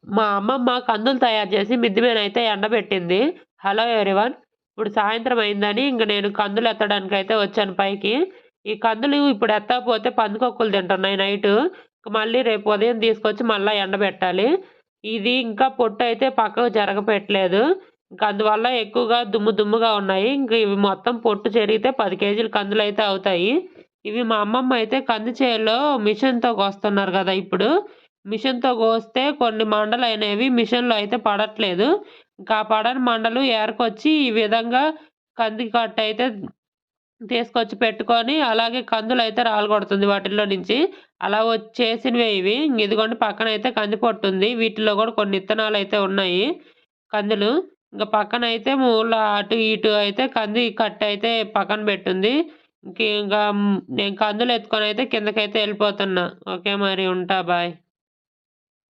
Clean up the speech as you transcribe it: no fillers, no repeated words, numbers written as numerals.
మా అమ్మమ్మ కందులు తయారు చేసి మిద్ది మీదనైతే ఎండబెట్టింది. Hello everyone. ఇప్పుడు సాయంత్రం అయిందని ఇంక నేను కందులు ఎత్తడానికైతే వచ్చాను పైకి. ఈ కందులు ఇప్పుడు ఎత్తకపోతే పందికొక్కులు తింటున్నాయి నైటు. మళ్ళీ రేపు ఉదయం తీసుకొచ్చి మళ్ళా ఎండబెట్టాలి. ఇది ఇంకా పొట్టయితే పక్కకు జరగపెట్టలేదు. ఇంక అందువల్ల ఎక్కువగా దుమ్ము దుమ్ముగా ఉన్నాయి. ఇంక ఇవి మొత్తం పొట్టు చెరిగితే 10 కేజీల కందులైతే అవుతాయి. ఇవి మా అమ్మమ్మ అయితే కంది చేల్లో మిషన్‌తో కోస్తున్నారు గదా! ఇప్పుడు. మిషన్‌తో కోస్తే కొన్ని మండలనేవి మిషన్‌లో అయితే పడట్లేదు. ఇంకా ఆ పడని మండలు ఏరకొచ్చి ఈ విధంగా కంది కట్టయితే తీసుకొచ్చి పెట్టుకొని, అలాగే కందులైతే రాలగొడుతుంది వాటిల్లో నుంచి. అలా చేసినవే ఇవి. ఇదిగోండి పక్కనైతే కంది పొట్టుంది. వీటిలో గూడా కొన్ని ఇత్తనాలైతే ఉన్నాయి. కందులు. ఇంక పక్కనైతే మూల అటు ఇటు అయితే కంది కట్టయితే పక్కన బెట్టుంది. ఇంక నేను కందులెత్తుకొనైతే కిందకైతే యెళ్ళిపోతున్నా. ఓకే మరి ఉంటా. బాయ్.